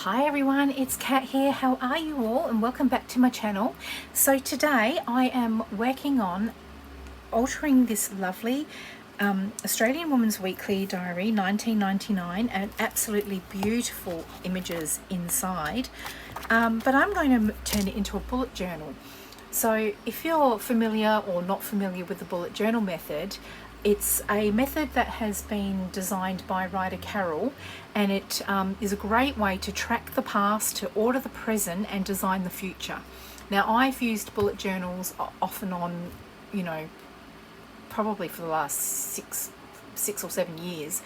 Hi everyone, it's Kat here. How are you all? And welcome back to my channel. So today I am working on altering this lovely Australian Woman's Weekly Diary 1999 and absolutely beautiful images inside. But I'm going to turn it into a bullet journal. So if you're familiar or not familiar with the bullet journal method, it's a method that has been designed by writer Carol, and it is a great way to track the past, to order the present and design the future. Now, I've used bullet journals off and on, probably for the last six or 7 years,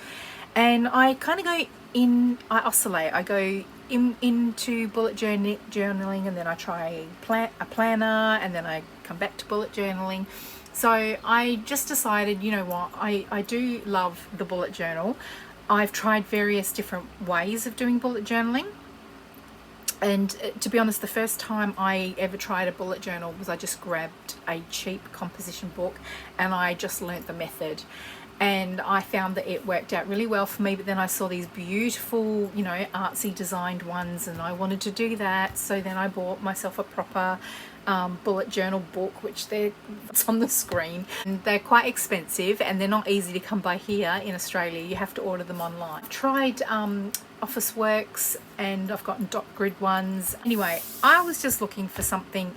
and I kind of go in, I oscillate. I go into bullet journaling, and then I try a planner, and then I come back to bullet journaling. So I just decided, you know what, I do love the bullet journal. I've tried various different ways of doing bullet journaling. And to be honest, the first time I ever tried a bullet journal was I just grabbed a cheap composition book and I just learnt the method. And I found that it worked out really well for me, but then I saw these beautiful, artsy designed ones, and I wanted to do that. So then I bought myself a proper bullet journal book, which it's on the screen. And they're quite expensive and they're not easy to come by here in Australia. You have to order them online. Tried Officeworks, and I've gotten dot grid ones. Anyway, I was just looking for something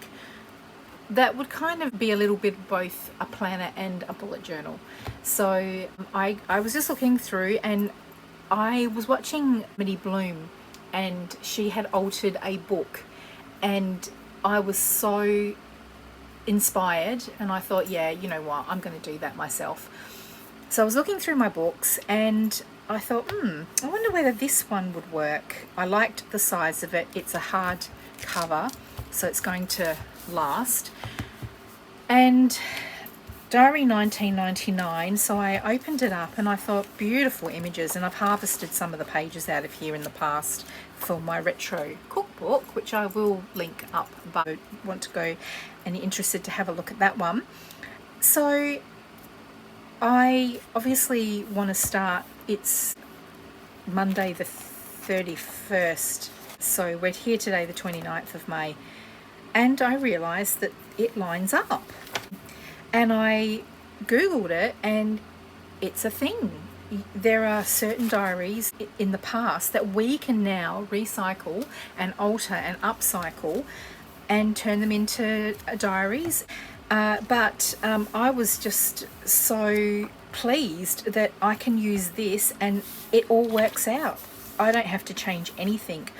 that would kind of be a little bit both a planner and a bullet journal. So I was just looking through, and I was watching Emily Bloom, and she had altered a book, and I was so inspired, and I thought, yeah, you know what, I'm going to do that myself. So I was looking through my books and I thought, I wonder whether this one would work. I liked the size of it. It's a hard cover, so it's going to last. And Diary 1999, so I opened it up and I thought, beautiful images, and I've harvested some of the pages out of here in the past for my retro cookbook, which I will link up, but I want to go and you're interested to have a look at that one. So I obviously want to start, it's Monday the 31st, so we're here today the 29th of May, and I realised that it lines up. And I googled it, and it's a thing. There are certain diaries in the past that we can now recycle and alter and upcycle and turn them into diaries. But I was just so pleased that I can use this and it all works out. I don't have to change anything.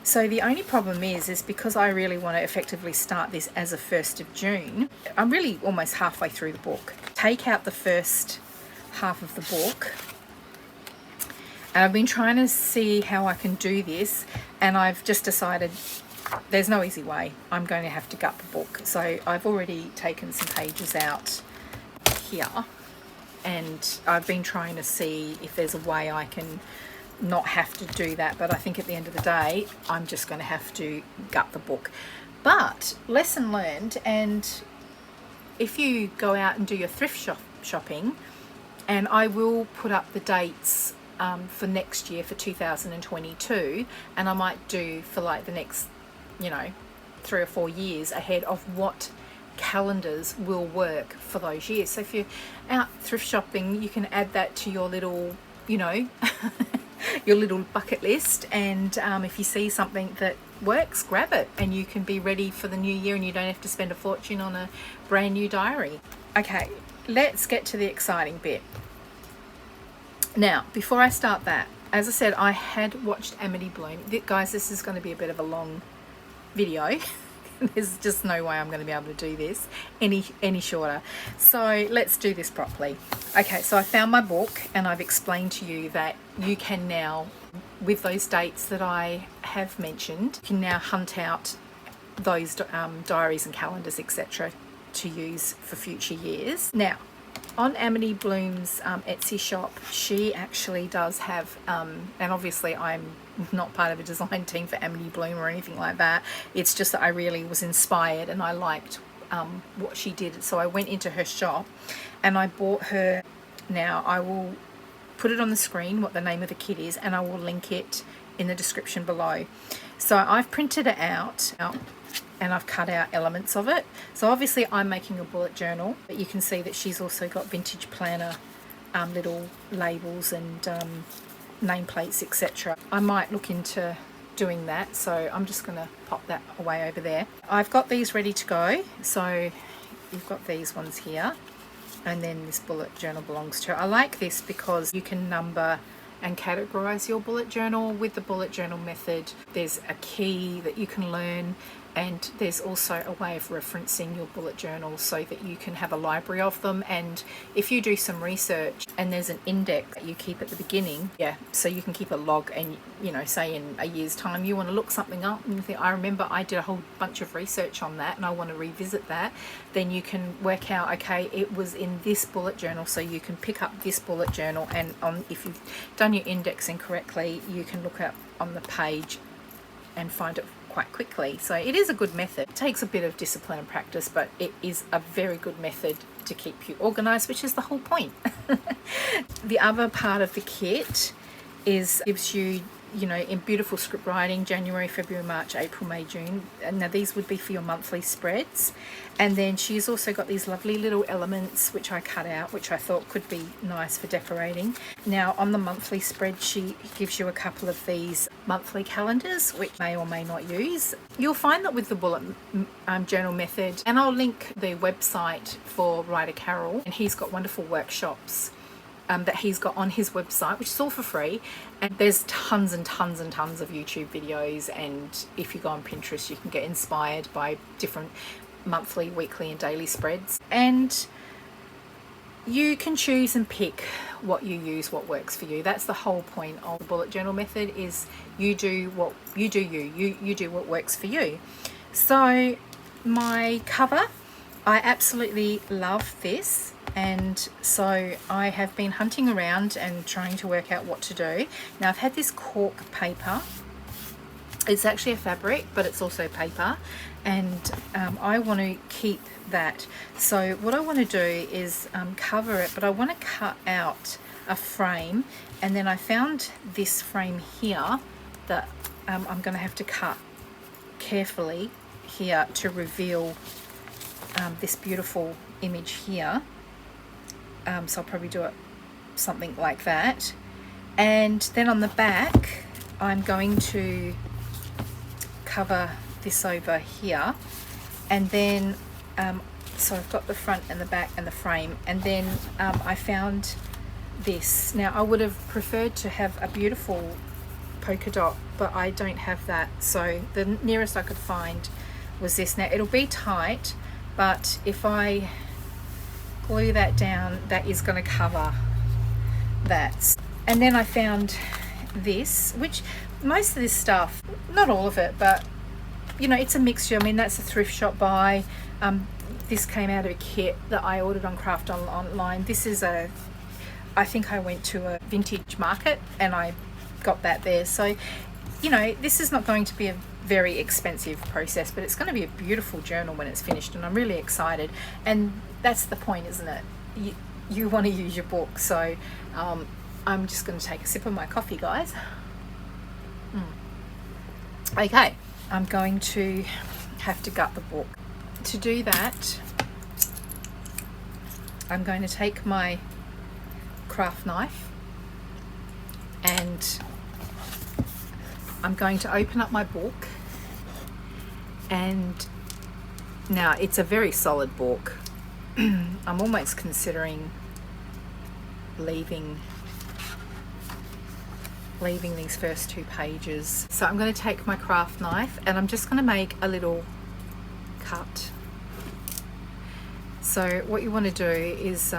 So the only problem is because I really want to effectively start this as of 1st of June, I'm really almost halfway through the book. Take out the first half of the book. And I've been trying to see how I can do this, and I've just decided there's no easy way. I'm going to have to gut the book. So I've already taken some pages out here, and I've been trying to see if there's a way I can not have to do that, but I think at the end of the day I'm just going to have to gut the book. But lesson learned, and if you go out and do your thrift shopping, and I will put up the dates for next year, for 2022, and I might do for like the next 3 or 4 years ahead of what calendars will work for those years. So if you're out thrift shopping, you can add that to your little your little bucket list, and if you see something that works, grab it, and you can be ready for the new year and you don't have to spend a fortune on a brand new diary. Okay, let's get to the exciting bit. Now, before I start that, as I said, I had watched Emily Bloom. Guys, this is going to be a bit of a long video. There's just no way I'm going to be able to do this any shorter. So let's do this properly. Okay, so I found my book, and I've explained to you that you can now, with those dates that I have mentioned, you can now hunt out those diaries and calendars, etc., to use for future years. Now, on Emily Bloom's Etsy shop, she actually does have, and obviously I'm not part of a design team for Emily Bloom or anything like that. It's just that I really was inspired and I liked what she did. So I went into her shop and I bought her. Now I will put it on the screen what the name of the kit is, and I will link it in the description below. So I've printed it out and I've cut out elements of it. So obviously I'm making a bullet journal, but you can see that she's also got vintage planner little labels and nameplates, etc. I might look into doing that, so I'm just going to pop that away over there. I've got these ready to go. So you've got these ones here, and then this bullet journal belongs to her. I like this because you can number and categorize your bullet journal with the bullet journal method. There's a key that you can learn, and there's also a way of referencing your bullet journal so that you can have a library of them. And if you do some research and there's an index that you keep at the beginning, so you can keep a log, and you know, say in a year's time you want to look something up and you think, I remember I did a whole bunch of research on that and I want to revisit that, then you can work out, okay, it was in this bullet journal, so you can pick up this bullet journal, and if you've done your indexing correctly, you can look up on the page and find it quite quickly. So it is a good method. It takes a bit of discipline and practice, but it is a very good method to keep you organized, which is the whole point. The other part of the kit gives you, you know, in beautiful script writing, January, February, March, April, May, June. And now these would be for your monthly spreads. And then she's also got these lovely little elements which I cut out, which I thought could be nice for decorating. Now on the monthly spread, she gives you a couple of these monthly calendars, which may or may not use. You'll find that with the bullet journal method, and I'll link the website for Writer Carol, and he's got wonderful workshops that he's got on his website, which is all for free, and there's tons and tons and tons of YouTube videos, and if you go on Pinterest you can get inspired by different monthly, weekly and daily spreads, and you can choose and pick what you use, what works for you. That's the whole point of the bullet journal method, is you do what you do, you do what works for you. So my cover, I absolutely love this, and so I have been hunting around and trying to work out what to do. Now I've had this cork paper. It's actually a fabric, but it's also paper, and I want to keep that. So what I want to do is cover it, but I want to cut out a frame, and then I found this frame here that I'm going to have to cut carefully here to reveal this beautiful image here. So I'll probably do it something like that, and then on the back I'm going to cover this over here, and then so I've got the front and the back and the frame, and then I found this. Now I would have preferred to have a beautiful polka dot, but I don't have that, so the nearest I could find was this. Now it'll be tight, but if I glue that down, that is going to cover that. And then I found this, which most of this stuff, not all of it, but you know, it's a mixture. I mean, that's a thrift shop buy. This came out of a kit that I ordered on Craft Online. This is I think I went to a vintage market and I got that there. So, you know, this is not going to be a very expensive process, but it's going to be a beautiful journal when it's finished, and I'm really excited. And that's the point, isn't it? You want to use your book. So I'm just going to take a sip of my coffee, guys. Okay, I'm going to have to gut the book. To do that, I'm going to take my craft knife and I'm going to open up my book, and now it's a very solid book. I'm almost considering leaving these first 2 pages. So I'm going to take my craft knife and I'm just going to make a little cut. So what you want to do is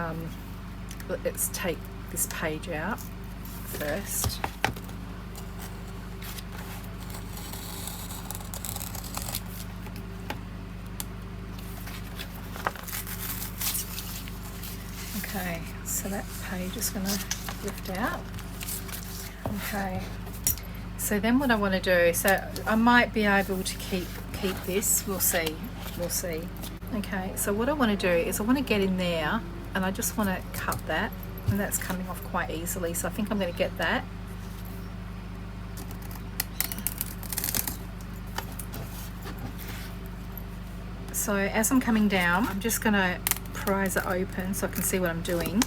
let's take this page out first. Okay, so that page is going to lift out. Okay, so then what I want to do, so I might be able to keep this, we'll see. Okay, so what I want to do is I want to get in there and I just want to cut that, and that's coming off quite easily, so I think I'm going to get that. So as I'm coming down, I'm just going to prise it open so I can see what I'm doing.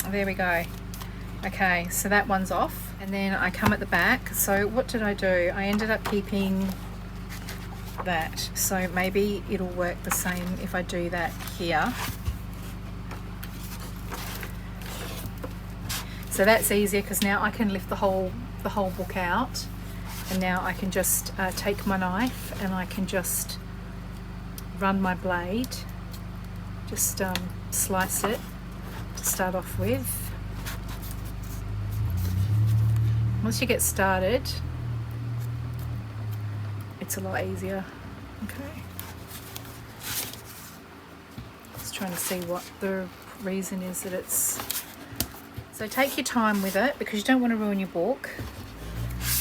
There we go. Okay, so that one's off, and then I come at the back. So what did I do? I ended up keeping that, so maybe it'll work the same if I do that here. So that's easier because now I can lift the whole book out, and now I can just take my knife and I can just run my blade, just slice it to start off with. Once you get started, it's a lot easier. Okay. Just trying to see what the reason is that it's... So take your time with it because you don't want to ruin your book.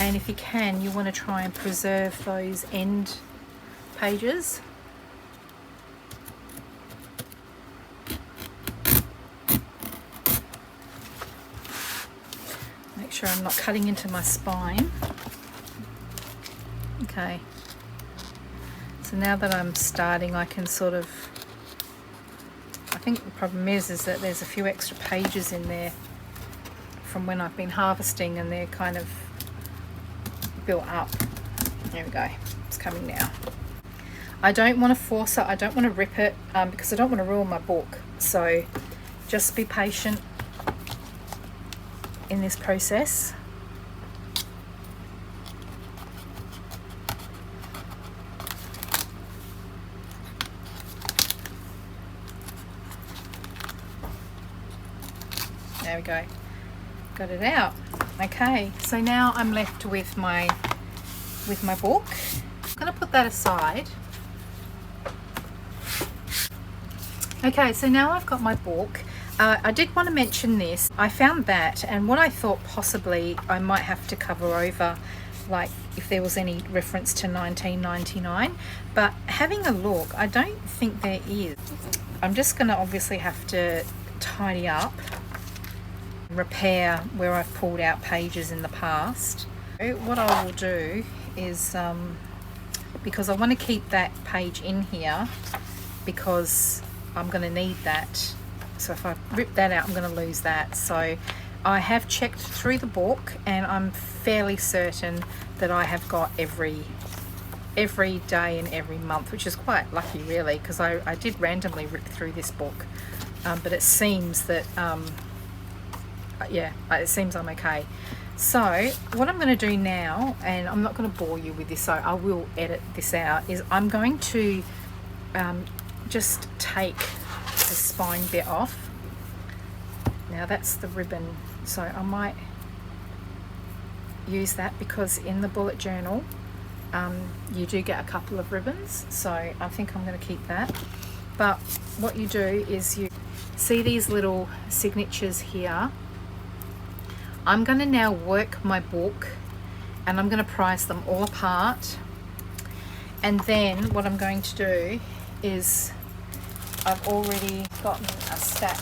And if you can, you want to try and preserve those end pages. Make sure I'm not cutting into my spine. Okay. So now that I'm starting, I can sort of... I think the problem is that there's a few extra pages in there from when I've been harvesting, and they're kind of built up. There we go. It's coming now. I don't want to force it. I don't want to rip it because I don't want to ruin my book. So just be patient in this process. There we go. Got it out. Okay, so now I'm left with my book. I'm going to put that aside. Okay, so now I've got my book. I did want to mention this. I found that, and what I thought possibly I might have to cover over, like if there was any reference to 1999, but having a look, I don't think there is. I'm just going to obviously have to tidy up, repair where I've pulled out pages in the past. What I will do is, because I want to keep that page in here because I'm going to need that. So if I rip that out, I'm going to lose that. So I have checked through the book, and I'm fairly certain that I have got every day and every month, which is quite lucky really, because I did randomly rip through this book, but it seems that yeah, it seems I'm okay. So what I'm going to do now, and I'm not going to bore you with this, so I will edit this out, is I'm going to just take the spine bit off. Now that's the ribbon, so I might use that because in the bullet journal you do get a couple of ribbons, so I think I'm going to keep that. But what you do is you see these little signatures here. I'm going to now work my book, and I'm going to price them all apart, and then what I'm going to do is I've already gotten a stack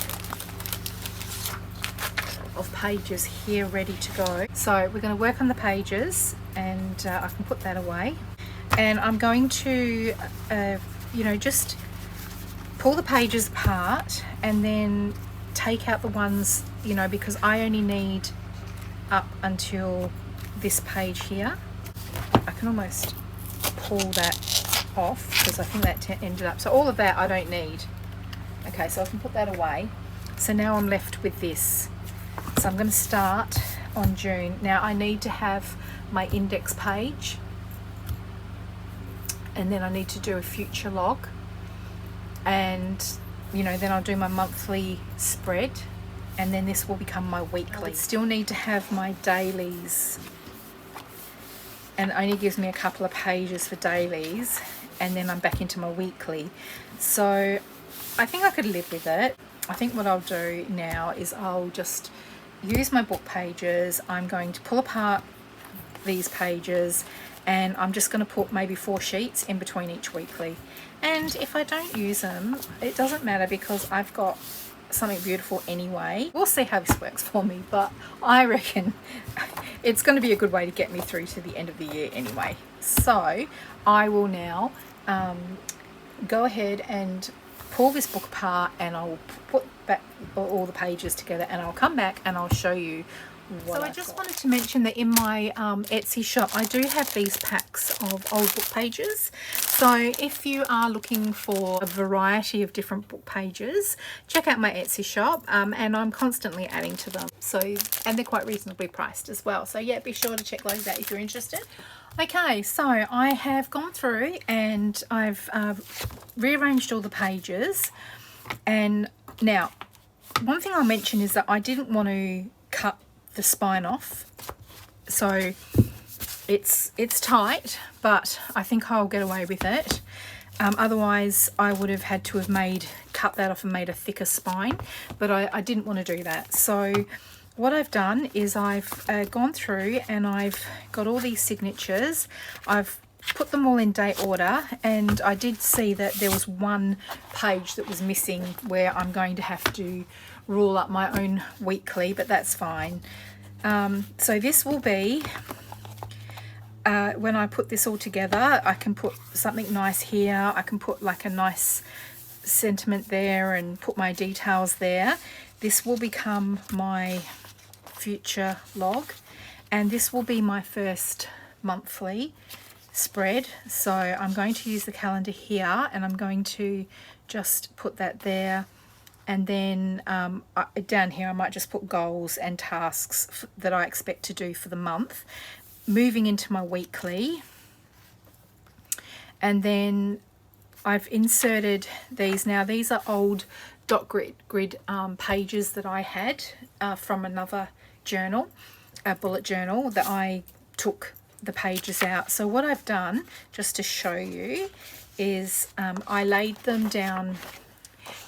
of pages here ready to go. So we're going to work on the pages, and I can put that away, and I'm going to you know, just pull the pages apart and then take out the ones, you know, because I only need up until this page here. I can almost pull that off because I think that ended up, so all of that I don't need. Okay, so I can put that away. So now I'm left with this. So I'm going to start on June. Now I need to have my index page, and then I need to do a future log, and you know, then I'll do my monthly spread, and then this will become my weekly. I still need to have my dailies, and it only gives me a couple of pages for dailies, and then I'm back into my weekly. So I think I could live with it. I think what I'll do now is I'll just use my book pages. I'm going to pull apart these pages, and I'm just going to put maybe 4 sheets in between each weekly. And if I don't use them, it doesn't matter because I've got something beautiful anyway. We'll see how this works for me, but I reckon it's going to be a good way to get me through to the end of the year anyway. So I will now go ahead and pull this book apart, and I'll put back all the pages together, and I'll come back and I'll show you what I just wanted to mention that in my Etsy shop I do have these packs of old book pages. So if you are looking for a variety of different book pages, check out my Etsy shop, and I'm constantly adding to them. So, and they're quite reasonably priced as well. So yeah, be sure to check those out if you're interested. Okay, so I have gone through and I've rearranged all the pages. And now, one thing I'll mention is that I didn't want to cut the spine off. So it's tight, but I think I'll get away with it. Otherwise, I would have had to have cut that off and made a thicker spine, but I didn't want to do that. So what I've done is I've gone through and I've got all these signatures. I've put them all in date order, and I did see that there was one page that was missing where I'm going to have to rule up my own weekly, but that's fine. So this will be, when I put this all together, I can put something nice here. I can put like a nice sentiment there and put my details there. This will become my future log, and this will be my first monthly spread. So I'm going to use the calendar here, and I'm going to just put that there, and then down here I might just put goals and tasks that I expect to do for the month, moving into my weekly. And then I've inserted these. Now these are old dot grid pages that I had from another journal, a bullet journal, that I took the pages out. So what I've done, just to show you, is I laid them down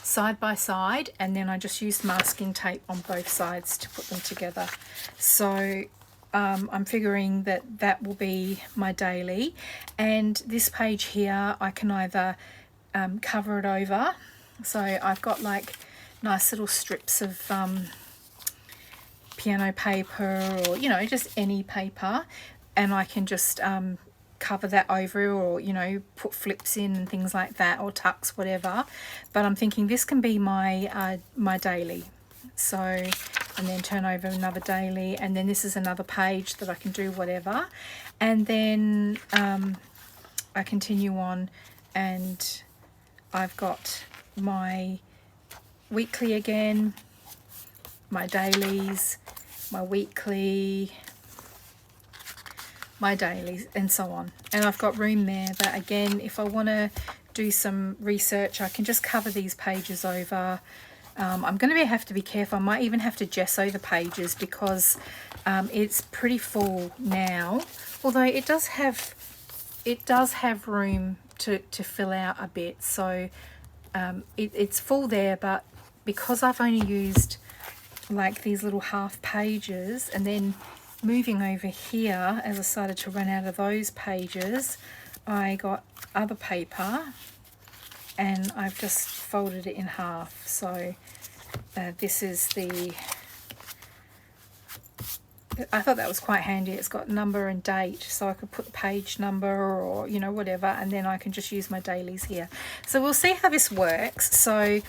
side by side, and then I just used masking tape on both sides to put them together. So I'm figuring that that will be my daily, and this page here I can either cover it over. So I've got like nice little strips of piano paper, or just any paper, and I can just cover that over, or put flips in and things like that, or tucks, whatever. But I'm thinking this can be my my daily. So, and then turn over another daily, and then this is another page that I can do whatever. And then I continue on, and I've got my weekly again, my dailies, my weekly, my dailies, and so on. And I've got room there, but again, if I want to do some research, I can just cover these pages over. I'm going to have to be careful. I might even have to gesso the pages, because it's pretty full now, although it does have room to fill out a bit. So it's full there, but because I've only used like these little half pages, and then moving over here, as I started to run out of those pages, I got other paper and I've just folded it in half. So this is I thought that was quite handy. It's got number and date, so I could put the page number, or whatever, and then I can just use my dailies here. So we'll see how this works. So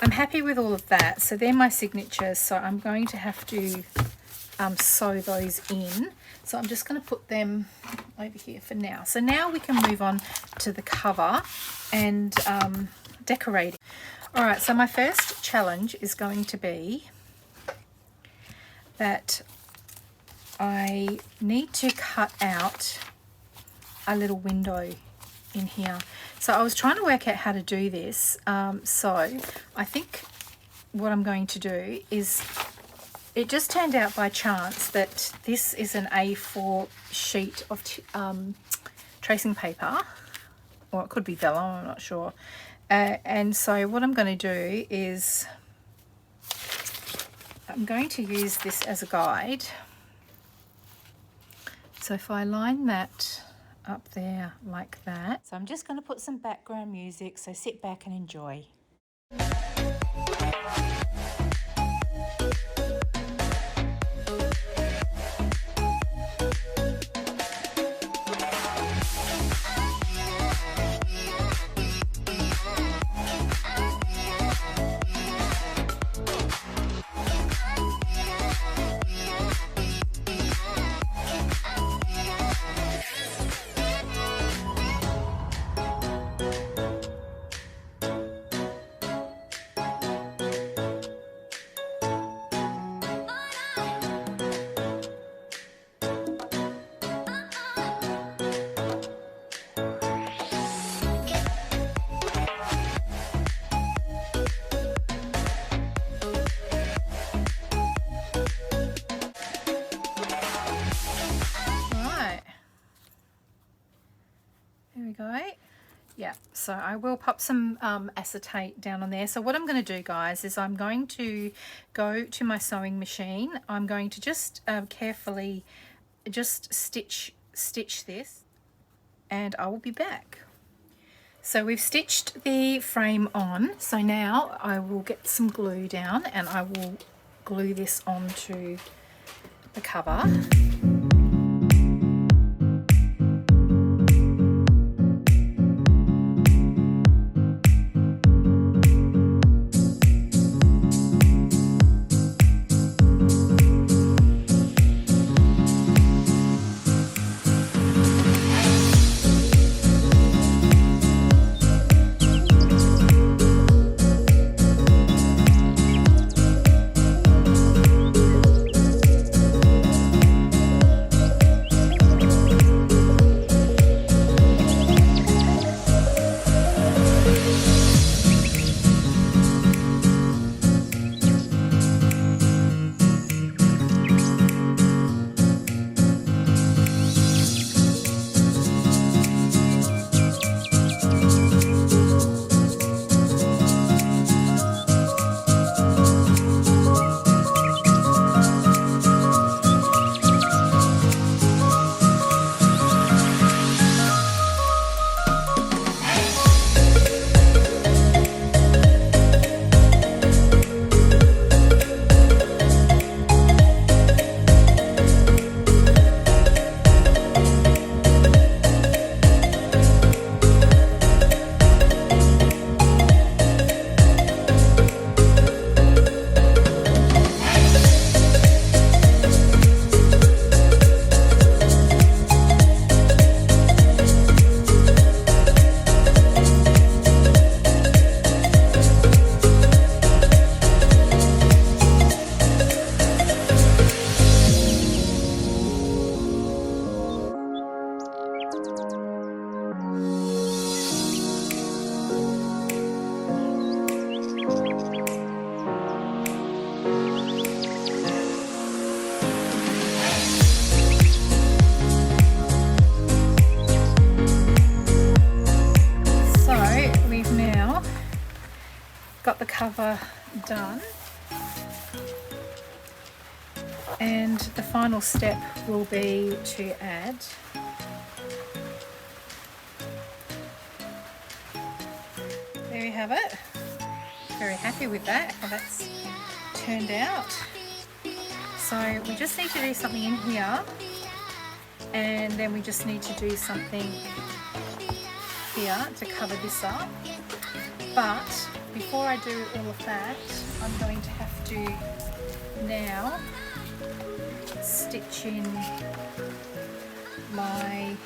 I'm happy with all of that. So they're my signatures, so I'm going to have to sew those in. So I'm just going to put them over here for now. So now we can move on to the cover and decorating. All right, so my first challenge is going to be that I need to cut out a little window in here. So I was trying to work out how to do this. So I think what I'm going to do is, it just turned out by chance that this is an A4 sheet of tracing paper, or it could be vellum, I'm not sure. And so what I'm going to do is I'm going to use this as a guide. So if I line that up there like that, so I'm just going to put some background music, so sit back and enjoy. So I will pop some acetate down on there. So what I'm going to do, guys, is I'm going to go to my sewing machine. I'm going to just carefully just stitch this, and I will be back. So we've stitched the frame on. So now I will get some glue down and I will glue this onto the cover. Got the cover done, and the final step will be to add there we have it. Very happy with that, how that's turned out. So we just need to do something in here, and then we just need to do something here to cover this up. But before I do all of that, I'm going to have to now stitch in my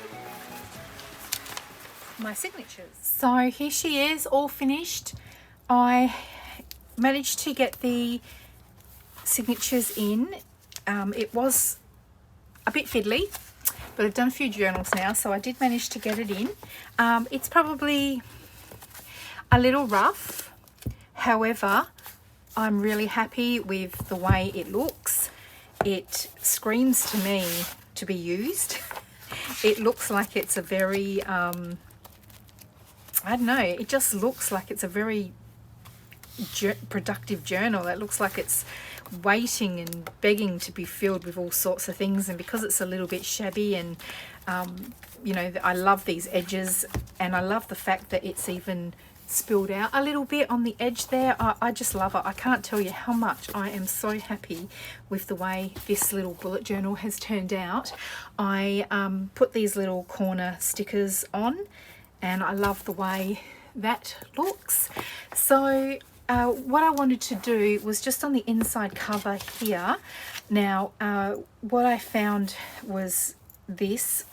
signatures. So here she is, all finished. I managed to get the signatures in. It was a bit fiddly, but I've done a few journals now, so I did manage to get it in. It's probably a little rough, however, I'm really happy with the way it looks. It screams to me to be used. It looks like it's a very, I don't know, it just looks like it's a very productive journal. It looks like it's waiting and begging to be filled with all sorts of things, and because it's a little bit shabby and you know, I love these edges, and I love the fact that it's even spilled out a little bit on the edge there. I just love it. I can't tell you how much I am so happy with the way this little bullet journal has turned out. I put these little corner stickers on, and I love the way that looks. So what I wanted to do was just on the inside cover here. Now what I found was this.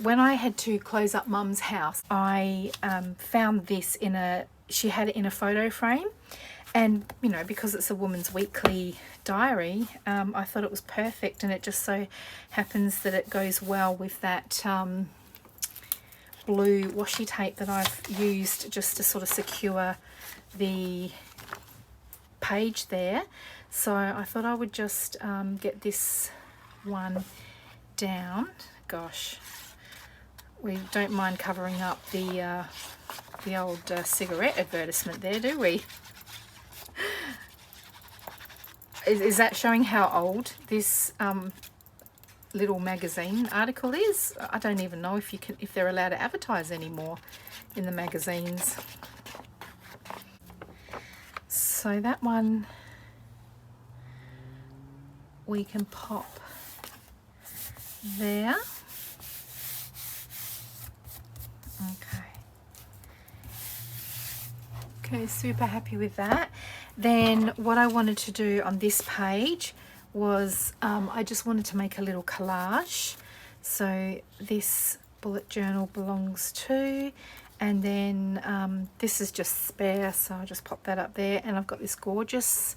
When I had to close up Mum's house, I found this she had it in a photo frame, and you know, because it's a woman's weekly diary, I thought it was perfect, and it just so happens that it goes well with that blue washi tape that I've used just to sort of secure the page there. So I thought I would just get this one down. Gosh, We don't mind covering up the old cigarette advertisement there, do we? Is that showing how old this little magazine article is? I don't even know if they're allowed to advertise anymore in the magazines. So that one we can pop there. Okay, super happy with that. Then what I wanted to do on this page was I just wanted to make a little collage. So this bullet journal belongs to, and then this is just spare, so I'll just pop that up there. And I've got this gorgeous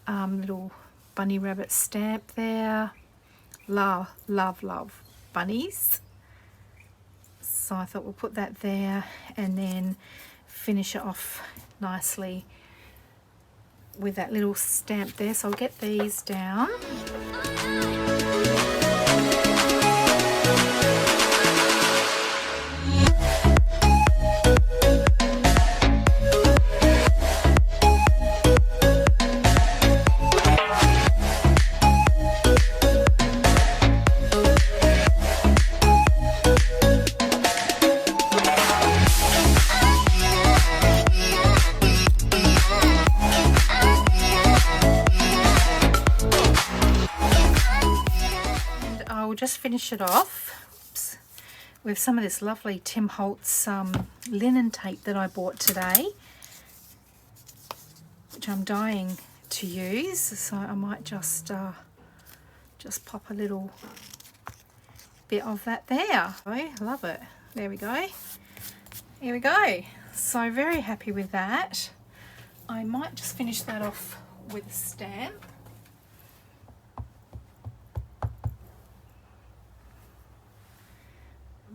little bunny rabbit stamp there. Love, love, love bunnies. So I thought we'll put that there and then finish it off nicely with that little stamp there. So I'll get these down. Just finish it off with some of this lovely Tim Holtz linen tape that I bought today, which I'm dying to use. So I might just pop a little bit of that there. I love it. There we go. Here we go. So very happy with that. I might just finish that off with a stamp.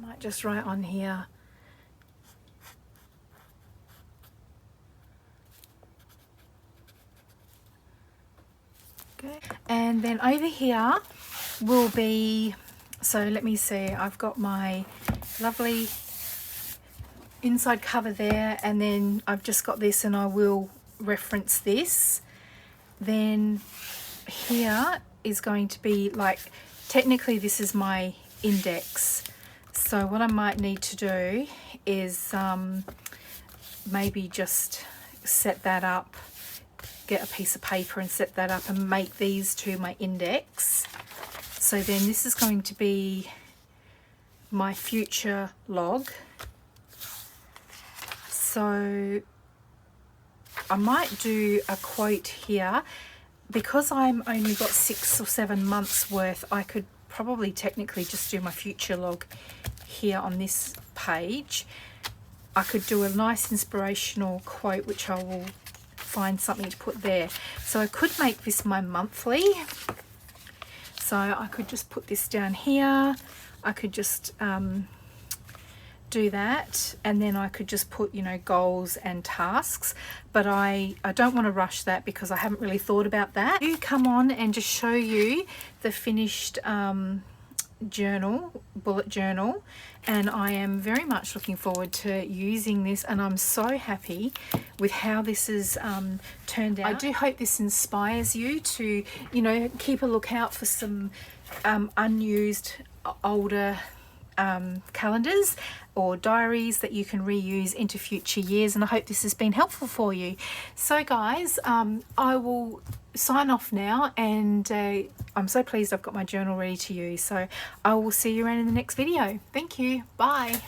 Might just write on here, okay. And then over here will be, so let me see, I've got my lovely inside cover there, and then I've just got this, and I will reference this. Then here is going to be like, technically this is my index. So what I might need to do is maybe just set that up, get a piece of paper and set that up and make these two my index. So then this is going to be my future log. So I might do a quote here. Because I'm only got 6 or 7 months worth, I could probably technically just do my future log here on this page. I could do a nice inspirational quote, which I will find something to put there. So I could make this my monthly. So I could just put this down here. I could just do that, and then I could just put, you know, goals and tasks, but I don't want to rush that because I haven't really thought about that. You come on and just show you the finished journal, bullet journal, and I am very much looking forward to using this, and I'm so happy with how this is turned out. I do hope this inspires you to, you know, keep a lookout for some unused older calendars or diaries that you can reuse into future years, and I hope this has been helpful for you. So guys, I will sign off now, and I'm so pleased I've got my journal ready to use. So I will see you around in the next video. Thank you. Bye.